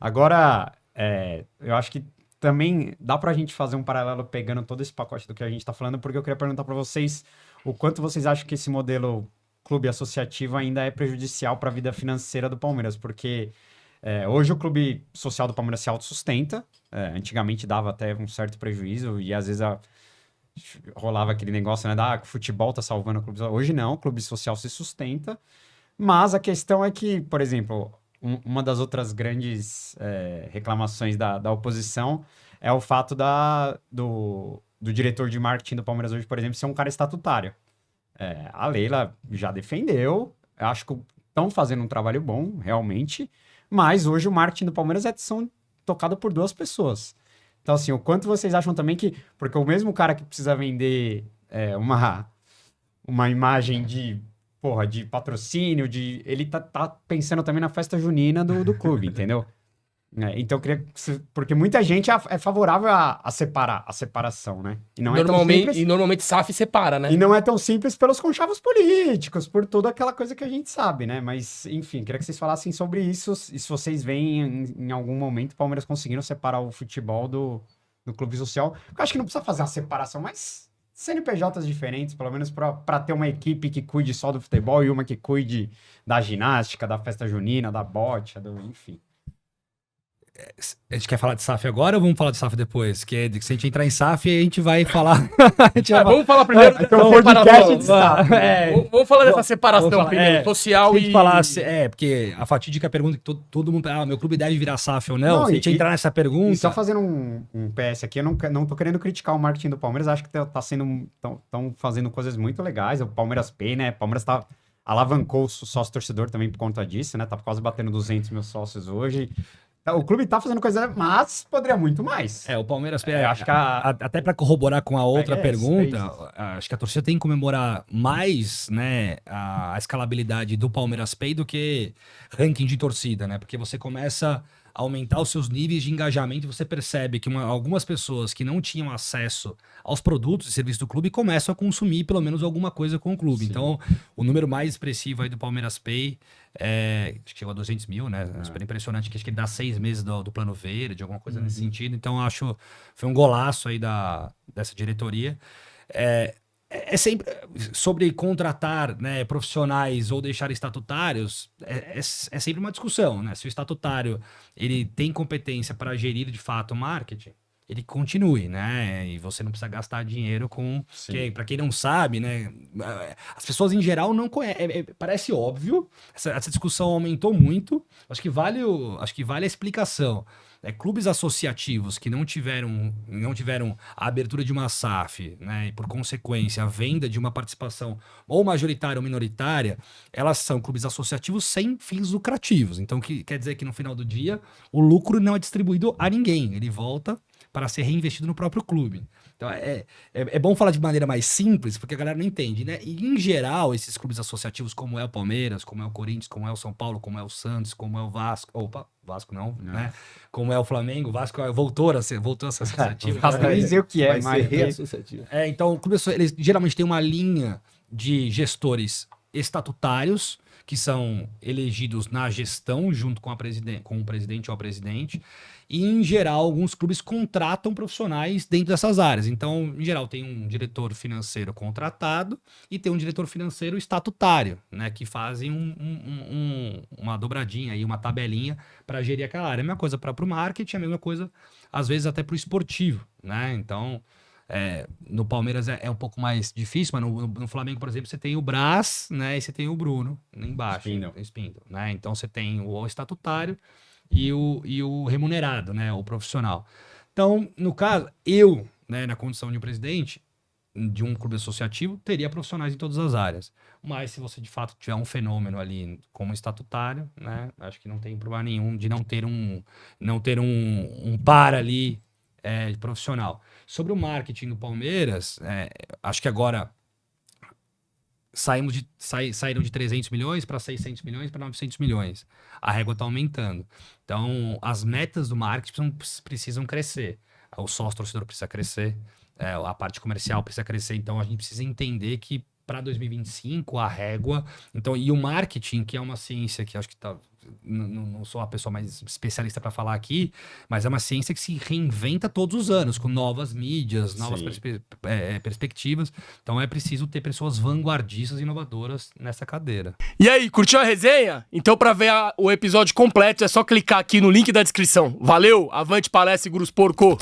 Agora, eu acho que também dá pra gente fazer um paralelo pegando todo esse pacote do que a gente tá falando, porque eu queria perguntar pra vocês o quanto vocês acham que esse modelo clube associativo ainda é prejudicial para a vida financeira do Palmeiras, porque hoje o clube social do Palmeiras se autossustenta, antigamente dava até um certo prejuízo e às vezes rolava aquele negócio, né, que o futebol tá salvando o clube. Hoje não, o clube social se sustenta, mas a questão é que, por exemplo, uma das outras grandes reclamações da oposição é o fato do diretor de marketing do Palmeiras hoje, por exemplo, ser um cara estatutário. A Leila já defendeu, eu acho que estão fazendo um trabalho bom, realmente, mas hoje o marketing do Palmeiras são tocado por duas pessoas. Então, assim, o quanto vocês acham também que. Porque o mesmo cara que precisa vender uma imagem de patrocínio, ele tá pensando também na festa junina do clube, entendeu? Então, eu queria. Porque muita gente é favorável a separar, a separação, né? E não é tão simples. Normalmente SAF separa, E né? não é tão simples pelos conchavos políticos, por toda aquela coisa que a gente sabe, né? Mas, enfim, queria que vocês falassem sobre isso, e se vocês veem em algum momento o Palmeiras conseguindo separar o futebol do clube social. Eu acho que não precisa fazer uma separação, mas CNPJs diferentes, pelo menos para ter uma equipe que cuide só do futebol e uma que cuide da ginástica, da festa junina, da bote, enfim. A gente quer falar de SAF agora ou vamos falar de SAF depois? Que se a gente entrar em SAF, a gente vai falar. Vamos falar primeiro dessa Então, podcast separação. de SAF. Vamos falar dessa separação Vamos falar, primeiro, social se a gente e... falasse, porque a fatídica pergunta que todo mundo, meu clube deve virar SAF ou não, Não, se a gente entrar nessa pergunta... E só fazendo um PS aqui, eu não tô querendo criticar o marketing do Palmeiras, acho que estão fazendo coisas muito legais, o Palmeiras Pay, né, o Palmeiras alavancou o sócio torcedor também por conta disso, né, tá quase batendo 200 mil sócios hoje. O clube tá fazendo coisa, mas poderia muito mais. O Palmeiras, acho que até para corroborar com a outra pergunta, isso. acho que a torcida tem que comemorar mais, né, a escalabilidade do Palmeiras Pay do que ranking de torcida, né? Porque você começa a aumentar os seus níveis de engajamento e você percebe que algumas pessoas que não tinham acesso aos produtos e serviços do clube começam a consumir pelo menos alguma coisa com o clube. Sim. Então, o número mais expressivo aí do Palmeiras Pay acho que chegou a 200 mil, né? Super impressionante, que acho que ele dá 6 meses do plano verde, alguma coisa nesse sentido. Então, acho foi um golaço aí dessa diretoria. É sempre sobre contratar, né, profissionais ou deixar estatutários, é sempre uma discussão, né? Se o estatutário ele tem competência para gerir de fato o marketing, ele continue, né? E você não precisa gastar dinheiro com... Para quem não sabe, né? As pessoas em geral não conhecem. Parece óbvio, essa discussão aumentou muito. Acho que vale a explicação. Clubes associativos que não tiveram a abertura de uma SAF, né, e por consequência a venda de uma participação ou majoritária ou minoritária, elas são clubes associativos sem fins lucrativos. Então, quer dizer que no final do dia o lucro não é distribuído a ninguém, ele volta para ser reinvestido no próprio clube. Então, é bom falar de maneira mais simples, porque a galera não entende, né? E, em geral, esses clubes associativos, como é o Palmeiras, como é o Corinthians, como é o São Paulo, como é o Santos, como é o Vasco... Opa, Vasco não, né? Como é o Flamengo, o Vasco voltou a ser associativo. Vasco nem dizer o que é, mas... Associativo. Então, o clube, eles geralmente têm uma linha de gestores estatutários, que são elegidos na gestão, junto com o presidente ou a presidente. E, em geral, alguns clubes contratam profissionais dentro dessas áreas. Então, em geral, tem um diretor financeiro contratado e tem um diretor financeiro estatutário, né? Que fazem uma dobradinha aí, uma tabelinha para gerir aquela área. A mesma coisa para o marketing, a mesma coisa, às vezes, até para o esportivo, né? Então, no Palmeiras é um pouco mais difícil, mas no Flamengo, por exemplo, você tem o Brás, né? E você tem o Bruno embaixo. Spindle, né? Então, você tem o estatutário e o remunerado, né, o profissional. Então, no caso, eu, né, na condição de um presidente de um clube associativo, teria profissionais em todas as áreas. Mas se você, de fato, tiver um fenômeno ali como estatutário, né, acho que não tem problema nenhum de não ter um par ali profissional. Sobre o marketing do Palmeiras, acho que agora saíram de 300 milhões para 600 milhões para 900 milhões. A régua está aumentando. Então, as metas do marketing precisam crescer. O sócio torcedor precisa crescer, a parte comercial precisa crescer. Então, a gente precisa entender que para 2025 a régua. Então, e o marketing, que é uma ciência que acho que não sou a pessoa mais especialista para falar aqui, mas é uma ciência que se reinventa todos os anos, com novas mídias, novas perspectivas. Então é preciso ter pessoas vanguardistas e inovadoras nessa cadeira. E aí, curtiu a resenha? Então, para ver o episódio completo, é só clicar aqui no link da descrição. Valeu, avante palestra e Seguros Porco!